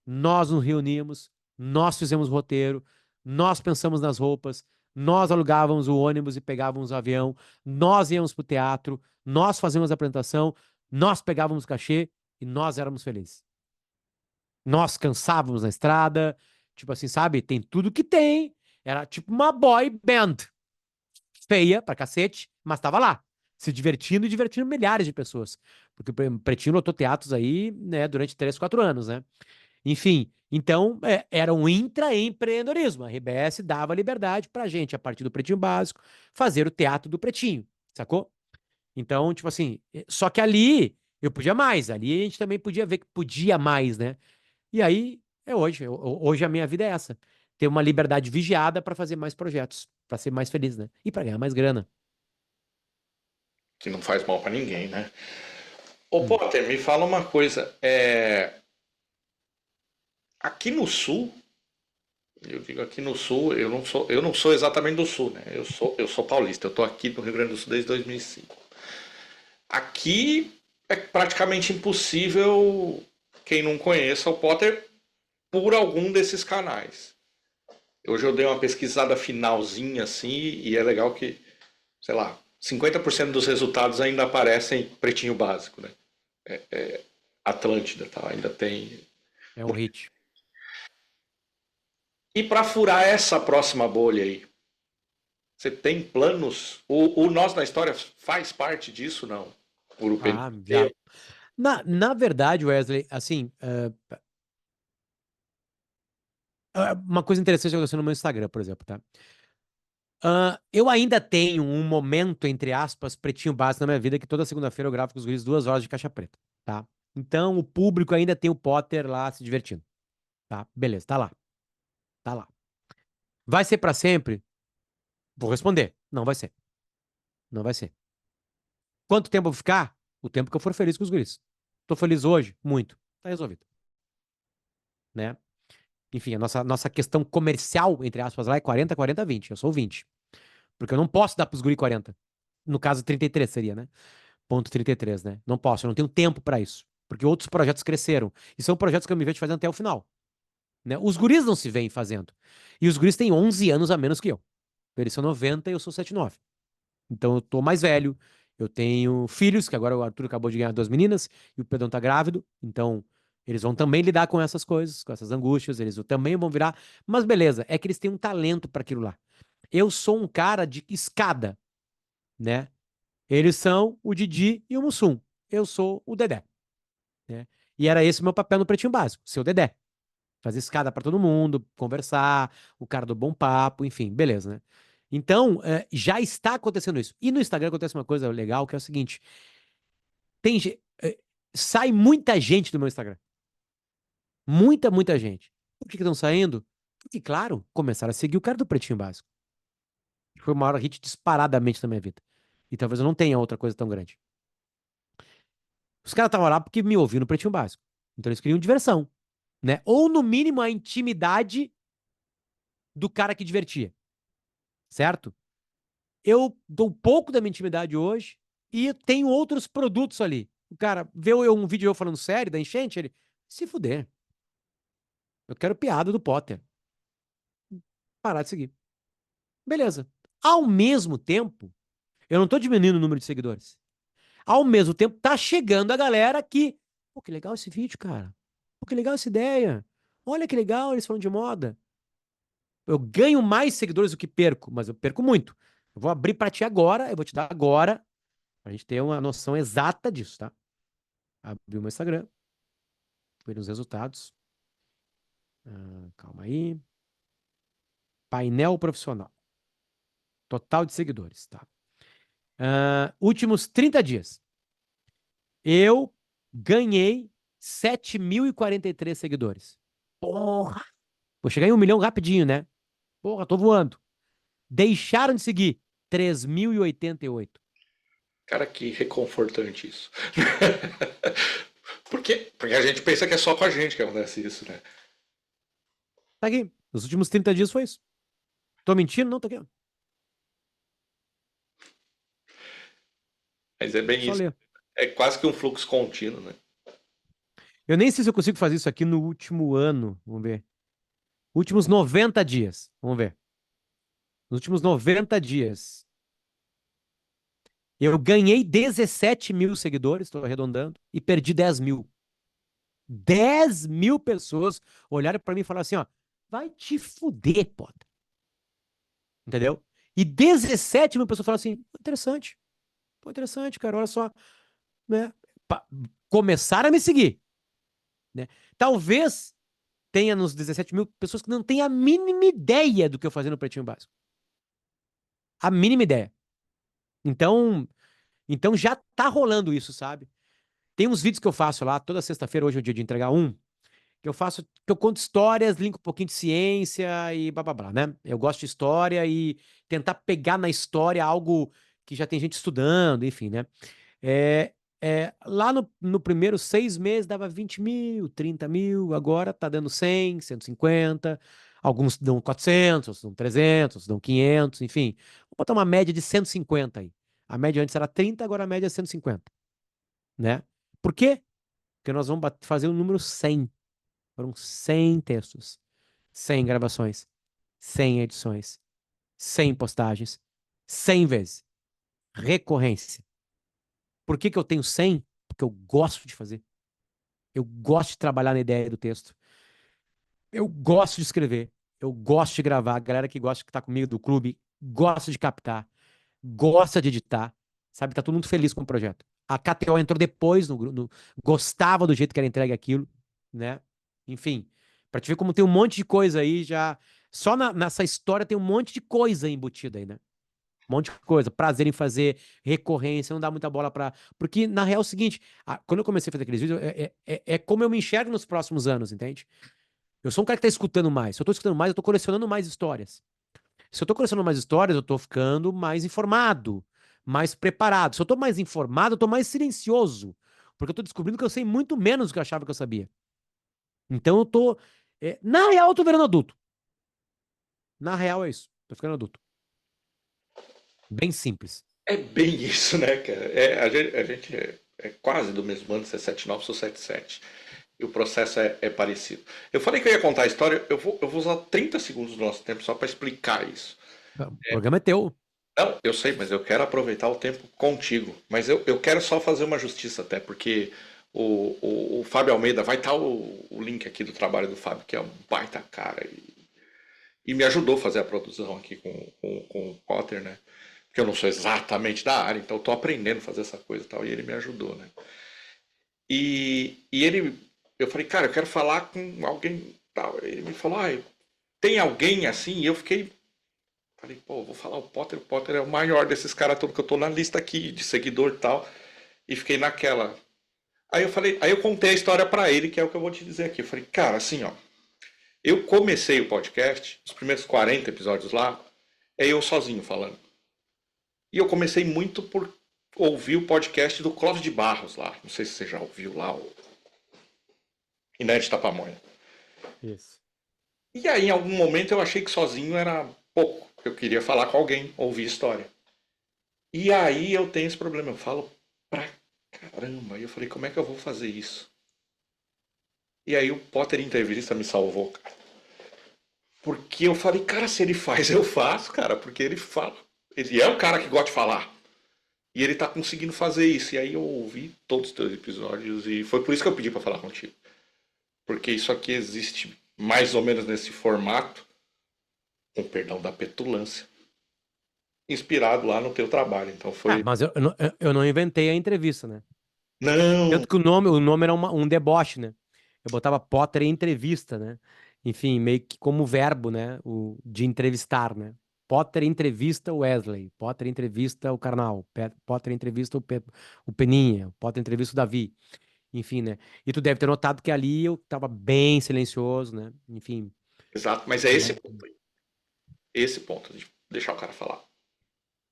Nós nos reunimos, nós fizemos roteiro, nós pensamos nas roupas, nós alugávamos o ônibus e pegávamos o avião, nós íamos pro teatro, nós fazíamos a apresentação, nós pegávamos o cachê e nós éramos felizes. Nós cansávamos na estrada, tipo assim, sabe? Tem tudo que tem. Era tipo uma boy band. Feia pra cacete, mas tava lá. Se divertindo e divertindo milhares de pessoas. Porque o Pretinho lotou teatros aí, né, durante 3, 4 anos, né? Enfim, então era um intraempreendedorismo. A RBS dava liberdade pra gente, a partir do Pretinho Básico, fazer o teatro do Pretinho, sacou? Então, tipo assim, só que ali eu podia mais, ali a gente também podia ver que podia mais, né? E aí é hoje. Hoje a minha vida é essa. Ter uma liberdade vigiada pra fazer mais projetos, pra ser mais feliz, né? E pra ganhar mais grana. Que não faz mal para ninguém, né? Ô, Hum. Potter, me fala uma coisa. Aqui no Sul, eu digo aqui no Sul, eu não sou exatamente do Sul, né? Eu sou paulista. Eu tô aqui no Rio Grande do Sul desde 2005. Aqui é praticamente impossível quem não conheça o Potter por algum desses canais. Hoje eu dei uma pesquisada finalzinha assim e é legal que, sei lá, 50% dos resultados ainda aparecem pretinho básico, né? Atlântida, tá? Ainda tem. É um hit. E para furar essa próxima bolha aí, você tem planos? O Nós na História faz parte disso, não? O Ah, já. PNT? Na verdade, Wesley, assim, uma coisa interessante que aconteceu no meu Instagram, por exemplo, tá? Eu ainda tenho um momento, entre aspas, pretinho básico na minha vida, que toda segunda-feira eu gravo com os guris 2 horas de caixa preta, tá? Então o público ainda tem o Potter lá se divertindo, tá? Beleza, tá lá, tá lá. Vai ser pra sempre? Vou responder. Não vai ser. Não vai ser. Quanto tempo eu vou ficar? O tempo que eu for feliz com os guris. Tô feliz hoje? Muito. Tá resolvido, né? Enfim, a nossa questão comercial, entre aspas, lá é 40, 40, 20. Eu sou 20. Porque eu não posso dar pros guri 40. No caso, 33 seria, né? Ponto 33, né? Não posso, eu não tenho tempo pra isso. Porque outros projetos cresceram. E são projetos que eu me vejo fazendo até o final, né? Os guris não se veem fazendo. E os guris têm 11 anos a menos que eu. Eles são 90 e eu sou 79. Então eu tô mais velho. Eu tenho filhos, que agora o Arthur acabou de ganhar 2 meninas, e o Pedrão tá grávido. Então eles vão também lidar com essas coisas, com essas angústias. Eles também vão virar. Mas beleza, é que eles têm um talento para aquilo lá. Eu sou um cara de escada, né? Eles são o Didi e o Mussum. Eu sou o Dedé, né? E era esse o meu papel no Pretinho Básico, ser o Dedé. Fazer escada pra todo mundo, conversar, o cara do bom papo, enfim, beleza, né? Então, já está acontecendo isso. E no Instagram acontece uma coisa legal, que é o seguinte: tem, sai muita gente do meu Instagram. Muita, muita gente. Por que estão saindo? Porque, claro, começaram a seguir o cara do Pretinho Básico. Foi o maior hit disparadamente na minha vida. E talvez eu não tenha outra coisa tão grande. Os caras estavam lá porque me ouviram no Pretinho Básico. Então eles queriam diversão, né? Ou no mínimo a intimidade do cara que divertia, certo? Eu dou pouco da minha intimidade hoje e tenho outros produtos ali. O cara vê um vídeo eu falando sério da enchente, ele se fuder. Eu quero piada do Potter. Parar de seguir. Beleza. Ao mesmo tempo, eu não tô diminuindo o número de seguidores. Ao mesmo tempo, tá chegando a galera que, pô, que legal esse vídeo, cara. Pô, que legal essa ideia. Olha que legal eles falando de moda. Eu ganho mais seguidores do que perco, mas eu perco muito. Eu vou abrir para ti agora, eu vou te dar agora, pra gente ter uma noção exata disso, tá? Abri o meu Instagram, ver os resultados. Calma aí. Painel profissional. Total de seguidores, tá? Últimos 30 dias. Eu ganhei 7.043 seguidores. Porra! Vou chegar em 1 milhão rapidinho, né? Porra, tô voando. Deixaram de seguir 3.088. Cara, que reconfortante isso. Porque a gente pensa que é só com a gente que acontece isso, né? Tá aqui. Nos últimos 30 dias foi isso. Tô mentindo? Não, tá aqui. Mas é bem Só isso. ler. É quase que um fluxo contínuo, né? Eu nem sei se eu consigo fazer isso aqui no último ano. Vamos ver. Últimos 90 dias. Vamos ver. Nos últimos 90 dias. Eu ganhei 17 mil seguidores, estou arredondando, e perdi 10 mil. 10 mil pessoas olharam pra mim e falaram assim, ó, vai te fuder, Potter. Entendeu? E 17 mil pessoas falaram assim, interessante. Pô, interessante, cara, olha só, né? Começaram a me seguir, né? Talvez tenha nos 17 mil pessoas que não têm a mínima ideia do que eu fazia no Pretinho Básico. A mínima ideia. Então já tá rolando isso, sabe? Tem uns vídeos que eu faço lá, toda sexta-feira, hoje é o dia de entregar um, que eu faço, que eu conto histórias, linko um pouquinho de ciência e blá blá blá, né? Eu gosto de história e tentar pegar na história algo que já tem gente estudando, enfim, né? É, lá no primeiro 6 meses dava 20 mil, 30 mil, agora tá dando 100, 150, alguns dão 400, outros dão 300, outros dão 500, enfim. Vou botar uma média de 150 aí. A média antes era 30, agora a média é 150, né? Por quê? Porque nós vamos fazer o número 100. Foram 100 textos, 100 gravações, 100 edições, 100 postagens, 100 vezes. Recorrência. Por que que eu tenho 100? Porque eu gosto de fazer. Eu gosto de trabalhar na ideia do texto. Eu gosto de escrever. Eu gosto de gravar. A galera que gosta que tá comigo do clube gosta de captar, gosta de editar. Sabe? Tá todo mundo feliz com o projeto. A KTO entrou depois gostava do jeito que era entregue aquilo, né? Enfim, pra te ver como tem um monte de coisa aí já. Só nessa história tem um monte de coisa embutida aí, né? Um monte de coisa, prazer em fazer, recorrência, não dá muita bola pra. Porque, na real, é o seguinte: quando eu comecei a fazer aqueles vídeos, é como eu me enxergo nos próximos anos, entende? Eu sou um cara que tá escutando mais. Se eu tô escutando mais, eu tô colecionando mais histórias. Se eu tô colecionando mais histórias, eu tô ficando mais informado, mais preparado. Se eu tô mais informado, eu tô mais silencioso. Porque eu tô descobrindo que eu sei muito menos do que eu achava que eu sabia. Então eu tô. Na real, eu tô virando adulto. Na real, é isso. Tô ficando adulto. Bem simples. É bem isso, né, cara? A gente é quase do mesmo ano, você é 79, sou 77. E o processo é parecido. Eu falei que eu ia contar a história, eu vou usar 30 segundos do nosso tempo só para explicar isso. O programa é teu. Não, eu sei, mas eu quero aproveitar o tempo contigo. Mas eu quero só fazer uma justiça até, porque o Fábio Almeida, vai estar o link aqui do trabalho do Fábio, que é um baita cara, e me ajudou a fazer a produção aqui com o Potter, né? Porque eu não sou exatamente da área, então eu tô aprendendo a fazer essa coisa e tal, e ele me ajudou, né? Eu falei, cara, eu quero falar com alguém tal. Ele me falou, tem alguém assim? E eu falei, pô, vou falar o Potter é o maior desses caras todos que eu tô na lista aqui, de seguidor e tal. E fiquei naquela. Aí eu contei a história pra ele, que é o que eu vou te dizer aqui. Eu falei, cara, assim, ó, eu comecei o podcast, os primeiros 40 episódios lá, é eu sozinho falando. E eu comecei muito por ouvir o podcast do Clóvis de Barros lá. Não sei se você já ouviu lá, o Inédita Pamonha. Isso. E aí, em algum momento, eu achei que sozinho era pouco. Eu queria falar com alguém, ouvir história. E aí eu tenho esse problema. Eu falo pra caramba. E eu falei, como é que eu vou fazer isso? E aí o Potter Entrevista me salvou, cara. Porque eu falei, cara, se ele faz, eu faço, cara. Porque ele fala. Ele é o cara que gosta de falar. E ele tá conseguindo fazer isso. E aí eu ouvi todos os teus episódios. E foi por isso que eu pedi pra falar contigo. Porque isso aqui existe mais ou menos nesse formato. Com perdão da petulância, inspirado lá no teu trabalho. Então foi. Mas eu não inventei a entrevista, né? Não! Tanto que o nome era um deboche, né? Eu botava Potter em entrevista, né? Enfim, meio que como verbo, né? De entrevistar, né? Potter entrevista o Wesley, Potter entrevista o Karnal, Potter entrevista o Peninha, Potter entrevista o Davi, enfim, né? E tu deve ter notado que ali eu tava bem silencioso, né? Enfim, Exato, mas é esse né? ponto aí. Esse ponto de deixar o cara falar.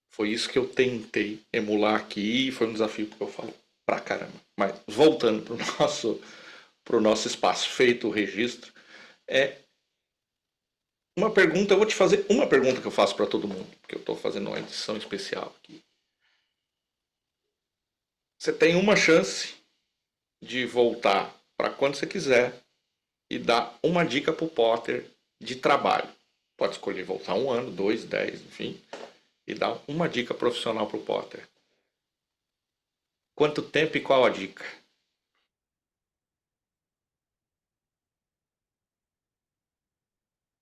Foi isso que eu tentei emular aqui e foi um desafio que eu falo pra caramba. Mas voltando pro nosso espaço, feito o registro, é uma pergunta, eu vou te fazer uma pergunta que eu faço para todo mundo, porque eu estou fazendo uma edição especial aqui. Você tem uma chance de voltar para quando você quiser e dar uma dica pro Potter de trabalho. Pode escolher voltar 1 ano, 2, 10, enfim, e dar uma dica profissional pro Potter. Quanto tempo e qual a dica?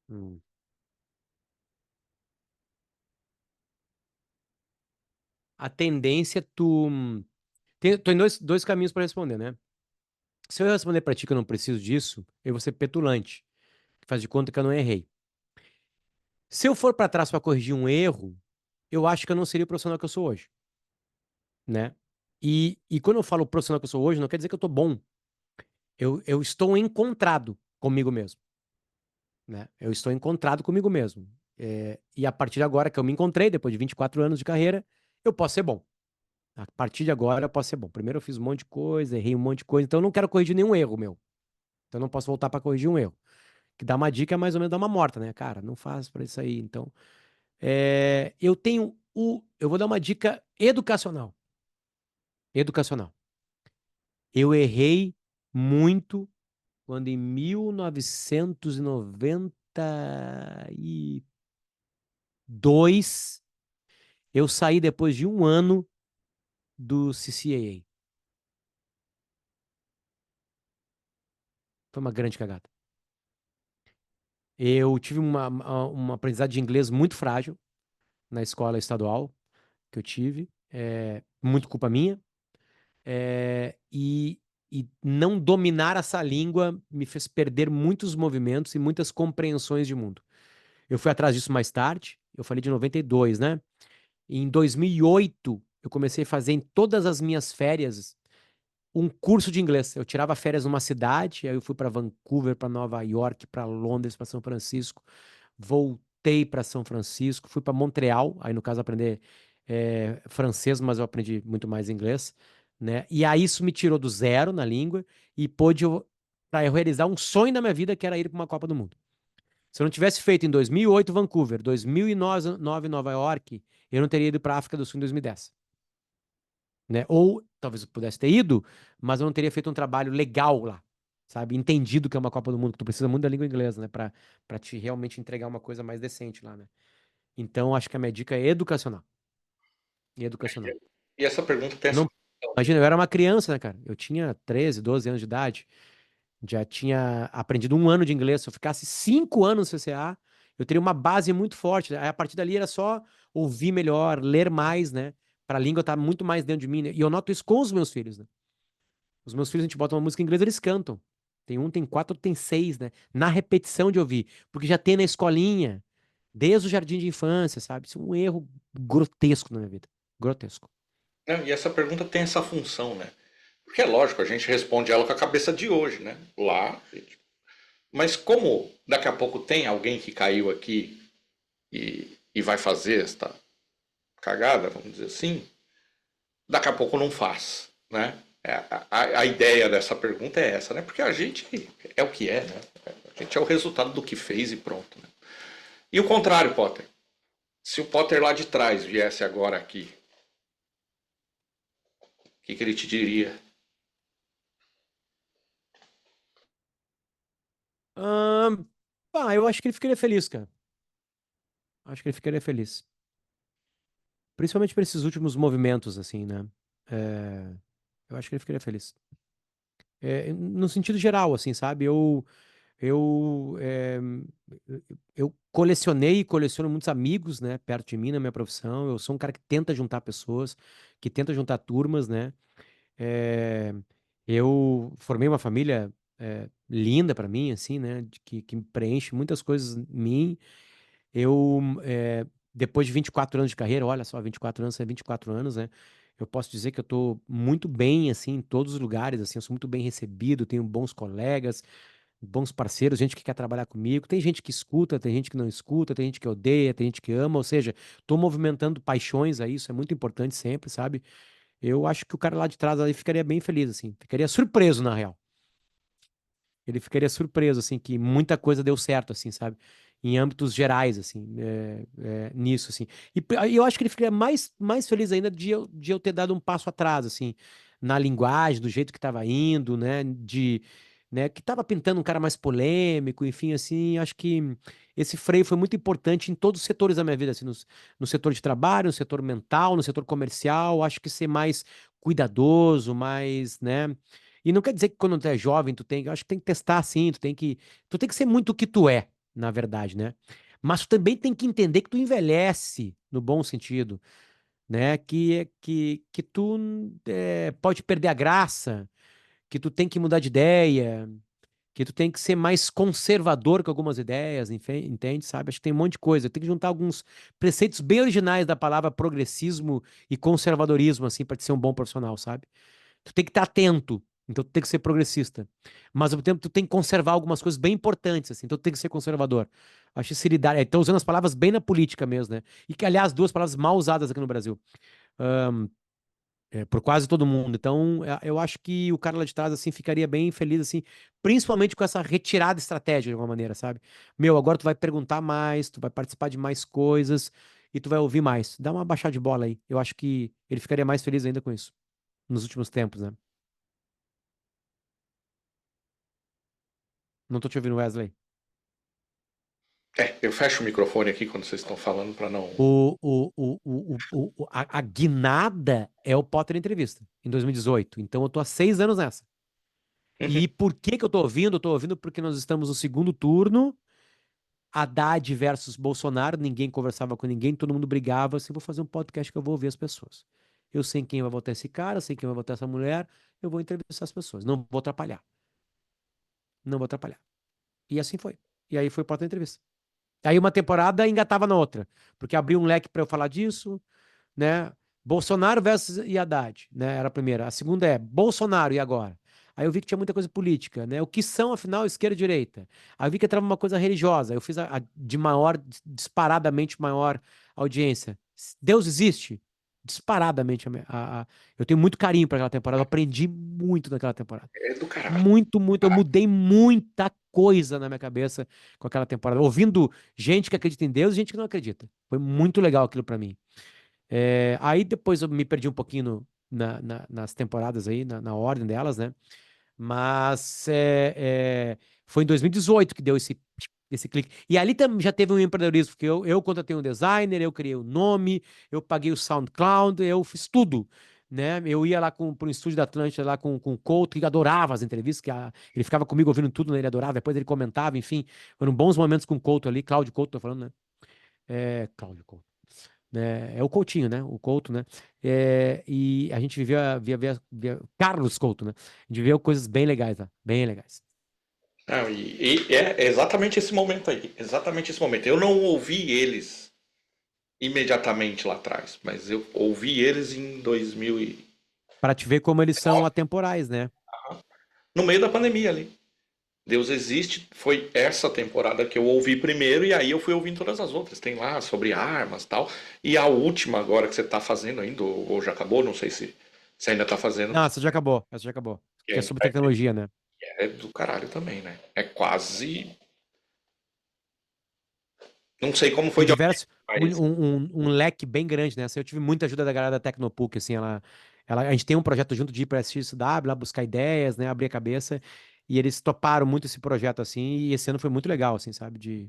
Hum. A tendência tem dois caminhos para responder, né? Se eu responder pra ti que eu não preciso disso, eu vou ser petulante, faz de conta que eu não errei. Se eu for pra trás pra corrigir um erro, eu acho que eu não seria o profissional que eu sou hoje, né? E quando eu falo profissional que eu sou hoje, não quer dizer que eu tô bom. Eu estou encontrado comigo mesmo, né? Eu estou encontrado comigo mesmo. E a partir de agora que eu me encontrei, depois de 24 anos de carreira, eu posso ser bom. A partir de agora eu posso ser bom. Primeiro eu fiz um monte de coisa, errei um monte de coisa, então eu não quero corrigir nenhum erro meu. Então eu não posso voltar pra corrigir um erro. Que dá uma dica é mais ou menos dar uma morta, né? Cara, não faz pra isso aí. Então, eu vou dar uma dica educacional. Educacional. Eu errei muito quando em 1992 eu saí depois de um ano do CCAA. Foi uma grande cagada. Eu tive uma aprendizagem de inglês muito frágil na escola estadual que eu tive. Muito culpa minha. E não dominar essa língua me fez perder muitos movimentos e muitas compreensões de mundo. Eu fui atrás disso mais tarde. Eu falei de 92, né? Em 2008, eu comecei a fazer em todas as minhas férias um curso de inglês. Eu tirava férias numa cidade, aí eu fui para Vancouver, para Nova York, para Londres, para São Francisco. Voltei para São Francisco, fui para Montreal, aí no caso aprender francês, mas eu aprendi muito mais inglês, né? E aí isso me tirou do zero na língua e pôde para eu realizar um sonho da minha vida que era ir para uma Copa do Mundo. Se eu não tivesse feito em 2008 Vancouver, 2009 Nova York, eu não teria ido para a África do Sul em 2010, né? Ou talvez eu pudesse ter ido, mas eu não teria feito um trabalho legal lá, sabe? Entendido que é uma Copa do Mundo, que tu precisa muito da língua inglesa, né? Para te realmente entregar uma coisa mais decente lá, né? Então, acho que a minha dica é educacional. E educacional. E essa pergunta tem Eu essa não, função. imagina, eu era uma criança, né, cara? Eu tinha 13, 12 anos de idade, já tinha aprendido um ano de inglês. Se eu ficasse 5 anos no CCA, eu teria uma base muito forte. Aí, a partir dali era só ouvir melhor, ler mais, né? Para a língua estar muito mais dentro de mim, né? E eu noto isso com os meus filhos, né? Os meus filhos, a gente bota uma música em inglês, eles cantam. Tem um, tem 4, outro tem 6, né? Na repetição de ouvir. Porque já tem na escolinha, desde o jardim de infância, sabe? Isso é um erro grotesco na minha vida. Grotesco. Não, e essa pergunta tem essa função, né? Porque é lógico, a gente responde ela com a cabeça de hoje, né? Lá. Mas como daqui a pouco tem alguém que caiu aqui e vai fazer esta cagada, vamos dizer assim, daqui a pouco não faz, né? A ideia dessa pergunta é essa, né? Porque a gente é o que é, né? A gente é o resultado do que fez e pronto. Né? E o contrário, Potter. Se o Potter lá de trás viesse agora aqui, o que ele te diria? Ahn, eu acho que ele ficaria feliz, cara. Acho que ele ficaria feliz. Principalmente por esses últimos movimentos, assim, né? É, eu acho que ele ficaria feliz. No sentido geral, assim, sabe? Eu, é, eu colecionei e coleciono muitos amigos, né? Perto de mim, na minha profissão. Eu sou um cara que tenta juntar pessoas, que tenta juntar turmas, né? É, eu formei uma família linda pra mim, assim, né? Que preenche muitas coisas em mim. Eu depois de 24 anos de carreira, olha só, 24 anos é 24 anos, né? Eu posso dizer que eu tô muito bem, assim, em todos os lugares, assim, eu sou muito bem recebido, tenho bons colegas, bons parceiros, gente que quer trabalhar comigo. Tem gente que escuta, tem gente que não escuta, tem gente que odeia, tem gente que ama, ou seja, tô movimentando paixões aí, isso é muito importante sempre, sabe? Eu acho que o cara lá de trás aí ficaria bem feliz, assim, ficaria surpreso, na real. Ele ficaria surpreso, assim, que muita coisa deu certo, assim, sabe? Em âmbitos gerais, assim, nisso, assim. E eu acho que ele ficaria mais feliz ainda de eu ter dado um passo atrás, assim, na linguagem, do jeito que estava indo, né, que estava pintando um cara mais polêmico, enfim, assim, acho que esse freio foi muito importante em todos os setores da minha vida, assim, no setor de trabalho, no setor mental, no setor comercial, acho que ser mais cuidadoso, mais, né, e não quer dizer que quando tu é jovem, eu acho que tem que testar assim, tu tem que ser muito o que tu é, na verdade, né? Mas tu também tem que entender que tu envelhece, no bom sentido, né? Que tu pode perder a graça, que tu tem que mudar de ideia, que tu tem que ser mais conservador com algumas ideias, entende, sabe? Acho que tem um monte de coisa. Tem que juntar alguns preceitos bem originais da palavra progressismo e conservadorismo, assim, para ser um bom profissional, sabe? Tu tem que estar atento, então tu tem que ser progressista. Mas ao mesmo tempo tu tem que conservar algumas coisas bem importantes, assim, então tu tem que ser conservador. Acho que seriedade. Estou usando as palavras bem na política mesmo, né? E que, aliás, duas palavras mal usadas aqui no Brasil. Por quase todo mundo. Então, eu acho que o cara lá de trás, assim, ficaria bem feliz, assim, principalmente com essa retirada estratégica, de alguma maneira, sabe? Meu, agora tu vai perguntar mais, tu vai participar de mais coisas e tu vai ouvir mais. Dá uma baixada de bola aí. Eu acho que ele ficaria mais feliz ainda com isso, nos últimos tempos, né? Não tô te ouvindo, Wesley. Eu fecho o microfone aqui quando vocês estão falando para não. A guinada é o Potter Entrevista, em 2018. Então eu tô há 6 anos nessa. Uhum. E por que que eu tô ouvindo? Eu tô ouvindo porque nós estamos no segundo turno, Haddad versus Bolsonaro, ninguém conversava com ninguém, todo mundo brigava, assim, vou fazer um podcast que eu vou ouvir as pessoas. Eu sei quem vai votar esse cara, sei quem vai votar essa mulher, eu vou entrevistar as pessoas. Não vou atrapalhar. Não vou atrapalhar. E assim foi. E aí foi o Potter Entrevista. Aí uma temporada engatava na outra, porque abriu um leque para eu falar disso, né? Bolsonaro versus e Haddad, né? Era a primeira. A segunda é Bolsonaro e agora. Aí eu vi que tinha muita coisa política, né? O que são, afinal, esquerda e direita? Aí eu vi que entrava uma coisa religiosa. Eu fiz a de maior, disparadamente maior audiência. Deus existe? Disparadamente. Eu tenho muito carinho para aquela temporada. Eu aprendi muito naquela temporada. É do caralho. Muito, muito. Eu mudei muita coisa na minha cabeça com aquela temporada. Ouvindo gente que acredita em Deus e gente que não acredita. Foi muito legal aquilo para mim. Aí depois eu me perdi um pouquinho nas temporadas aí, na ordem delas, né? Mas foi em 2018 que deu esse clique. E ali já teve um empreendedorismo, porque eu contratei um designer, eu criei o nome, eu paguei o SoundCloud, eu fiz tudo. Né? Eu ia lá para o estúdio da Atlântida, lá com o Couto, que adorava as entrevistas, ele ficava comigo ouvindo tudo, né? Ele adorava, depois ele comentava, enfim. Foram bons momentos com o Couto ali, Cláudio Couto, tô falando, né? Cláudio Couto, né? É o Coutinho, né? O Couto, né? E a gente vivia Carlos Couto, né? A gente viveu coisas bem legais lá, bem legais. Não, e é exatamente esse momento aí. Exatamente esse momento. Eu não ouvi eles imediatamente lá atrás, mas eu ouvi eles em 2019, Para te ver como eles são atemporais, né? no meio da pandemia ali. Deus Existe foi essa temporada que eu ouvi primeiro e aí eu fui ouvindo todas as outras. Tem lá sobre armas e tal. E a última agora que você tá fazendo ainda, ou já acabou, não sei se ainda tá fazendo, Não, essa já acabou, essa já acabou. que Que é é, sobre tecnologia, né? é do caralho também, né? É quase. Não sei como foi Tem de audiência, diversos, mas. um leque bem grande, né? Assim, eu tive muita ajuda da galera da Tecnopuc, assim, a gente tem um projeto junto de ir para SXSW, lá buscar ideias, né? Abrir a cabeça, e eles toparam muito esse projeto, assim, e esse ano foi muito legal, assim, sabe?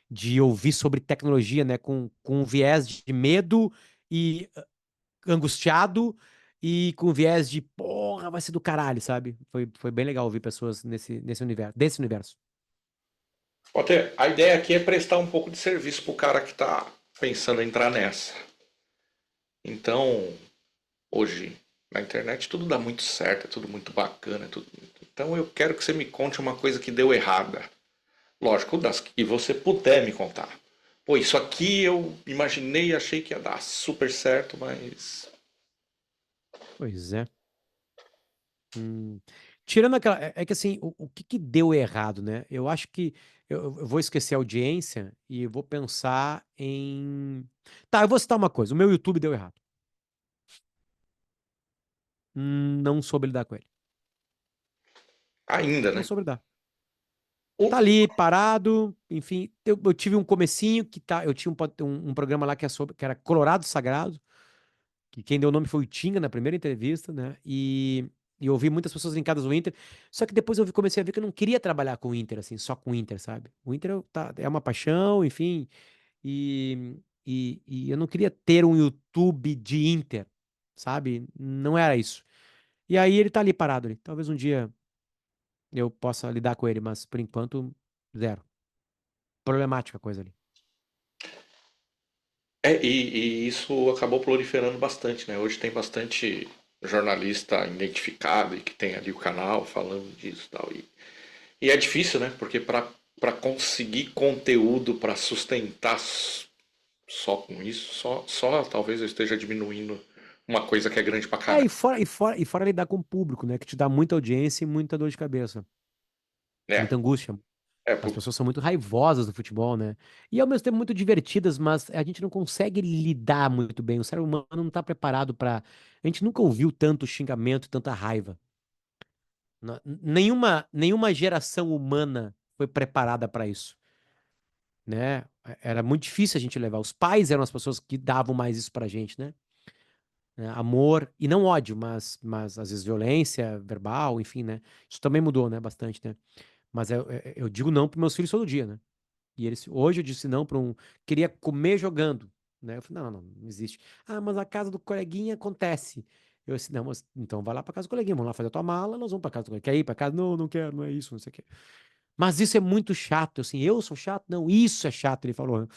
De ouvir sobre tecnologia, né? Com um viés de medo e angustiado e com viés de, porra, vai ser do caralho, sabe? Foi bem legal ouvir pessoas nesse universo, desse universo. Walter, a ideia aqui é prestar um pouco de serviço pro cara que tá pensando em entrar nessa. Então, hoje, na internet tudo dá muito certo, é tudo muito bacana, Então eu quero que você me conte uma coisa que deu errada. Lógico, das que você puder me contar. pô, isso aqui eu imaginei, achei que ia dar super certo, mas Pois é. Hum. Tirando aquela. É que assim, o que que deu errado, né? Eu acho que eu vou esquecer a audiência e vou pensar em. Tá, eu vou citar uma coisa. O meu YouTube deu errado. Não soube lidar com ele. ainda, Não né? soube lidar. Tá O- ali, parado, enfim. Eu tive um comecinho que tá. Eu tinha um programa lá que era Colorado Sagrado, que quem deu o nome foi o Tinga na primeira entrevista, né? E eu ouvi muitas pessoas linkadas ao Inter. Só que depois comecei a ver que eu não queria trabalhar com o Inter, assim, só com o Inter, sabe? O Inter é uma paixão, enfim. E eu não queria ter um YouTube de Inter, sabe? Não era isso. E aí ele tá ali parado ali. Talvez um dia eu possa lidar com ele, mas por enquanto, zero. Problemática a coisa ali. e isso acabou proliferando bastante, né? Hoje tem bastante jornalista identificado e que tem ali o canal falando disso e tal. E é difícil, né? Porque para conseguir conteúdo para sustentar só com isso, só talvez eu esteja diminuindo uma coisa que é grande pra É, caralho. e fora lidar com o público, né? Que te dá muita audiência e muita dor de cabeça, É, muita angústia. é, As pessoas são muito raivosas do futebol, né? E ao mesmo tempo muito divertidas, mas a gente não consegue lidar muito bem. O cérebro humano não tá preparado pra. A gente nunca ouviu tanto xingamento, tanta raiva. Nenhuma geração humana foi preparada pra isso, né? Era muito difícil a gente levar. Os pais eram as pessoas que davam mais isso pra gente, né? Amor, e não ódio, mas às vezes violência verbal, enfim, né? Isso também mudou, né? Bastante, né? Mas eu digo não para meus filhos todo dia, né? E eles, hoje eu disse não para um. Queria comer jogando, né? Eu falei, não, não, não existe. Ah, mas a casa do coleguinha acontece. Eu disse, não, mas então vai lá para casa do coleguinha, vamos lá fazer a tua mala, nós vamos para casa do coleguinha. Quer ir para casa? Não, não quero, não é isso, não sei o quê. Mas isso é muito chato, assim, eu sou chato? Não, isso é chato, ele falou, né?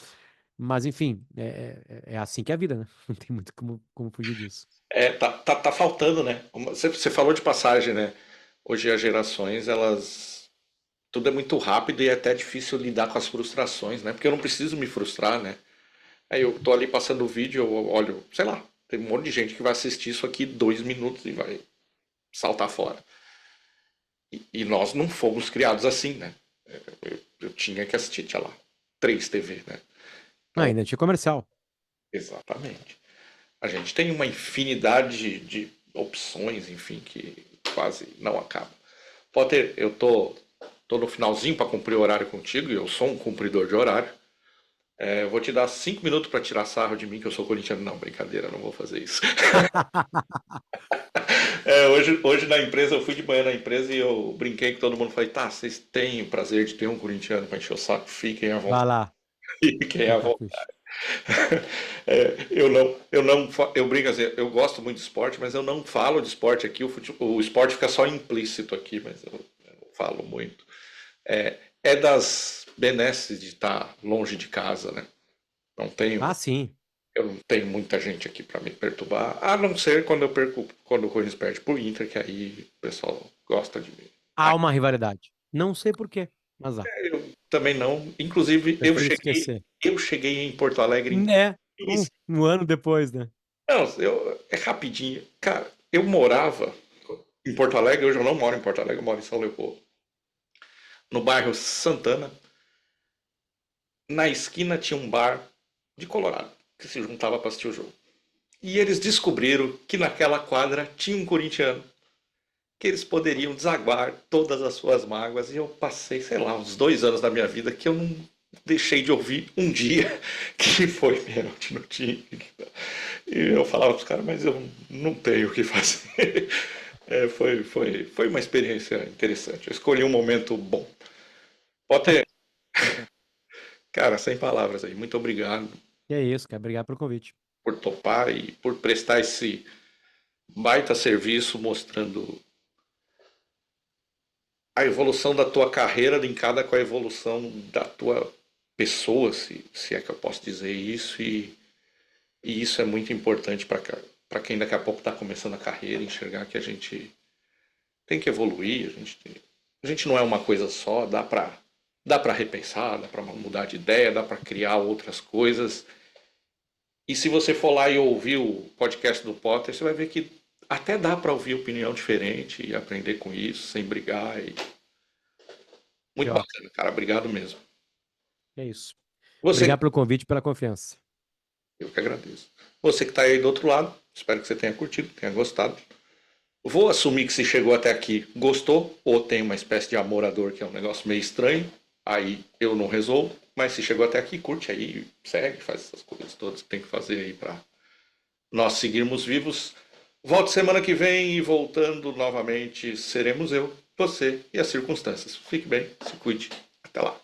Mas enfim, é assim que é a vida, né? Não tem muito como fugir disso. tá faltando, né? Você falou de passagem, né? Hoje as gerações, elas. Tudo é muito rápido e é até difícil lidar com as frustrações, né? Porque eu não preciso me frustrar, né? Aí eu tô ali passando o vídeo, eu olho, sei lá, tem um monte de gente que vai assistir isso aqui 2 minutos e vai saltar fora. E nós não fomos criados assim, né? Eu tinha que assistir, tinha lá, 3 TV, né? Ah, Então, ainda tinha comercial. exatamente. A gente tem uma infinidade de opções, enfim, que quase não acaba. Potter, eu tô no finalzinho para cumprir o horário contigo, e eu sou um cumpridor de horário. Eu vou te dar 5 minutos para tirar sarro de mim, que eu sou corintiano. Não, brincadeira, não vou fazer isso. Hoje na empresa, eu fui de manhã na empresa e eu brinquei com todo mundo. Falei, tá, vocês têm o prazer de ter um corintiano para encher o saco? Fiquem à Vai vontade. lá, Fiquem à capricho. vontade. Eu brinco assim, eu gosto muito de esporte, mas eu não falo de esporte aqui. O esporte fica só implícito aqui, mas eu falo muito. É das benesses de estar longe de casa, né? Não tenho Ah, sim. Eu não tenho muita gente aqui para me perturbar, a não ser quando o Corinthians perde pro Inter, que aí o pessoal gosta de mim. Há uma rivalidade. Não sei por quê, mas há. Eu também não. Inclusive, Prefiro esquecer. eu cheguei em Porto Alegre em É, um, 15. um ano depois, né? Não, é rapidinho. Cara, eu morava em Porto Alegre, hoje eu não moro em Porto Alegre, eu moro em São Leopoldo. No bairro Santana, na esquina tinha um bar de Colorado, que se juntava para assistir o jogo. E eles descobriram que naquela quadra tinha um corintiano, que eles poderiam desaguar todas as suas mágoas. E eu passei, sei lá, uns 2 anos da minha vida que eu não deixei de ouvir um dia que foi pênalti no time. E eu falava para os caras, mas eu não tenho o que fazer. Foi uma experiência interessante. Eu escolhi um momento bom. Potter, cara, sem palavras aí. Muito obrigado E é isso, quero obrigado pelo convite. por topar e por prestar esse baita serviço mostrando a evolução da tua carreira linkada com a evolução da tua pessoa, se é que eu posso dizer isso, e isso é muito importante para quem daqui a pouco está começando a carreira, enxergar que a gente tem que evoluir, a gente não é uma coisa só, dá para dá para repensar, dá para mudar de ideia, dá para criar outras coisas. E se você for lá e ouvir o podcast do Potter, você vai ver que até dá para ouvir opinião diferente e aprender com isso, sem brigar. Muito Pior. bacana, cara. Obrigado mesmo. É isso. Você, Obrigado pelo convite e pela confiança. eu que agradeço. Você que está aí do outro lado, espero que você tenha curtido, tenha gostado. Vou assumir que se chegou até aqui, gostou, ou tem uma espécie de amor à dor, que é um negócio meio estranho, aí eu não resolvo, mas se chegou até aqui, curte aí, segue, faz essas coisas todas que tem que fazer aí para nós seguirmos vivos. Volto semana que vem e voltando novamente, seremos eu, você e as circunstâncias. Fique bem, se cuide. Até lá.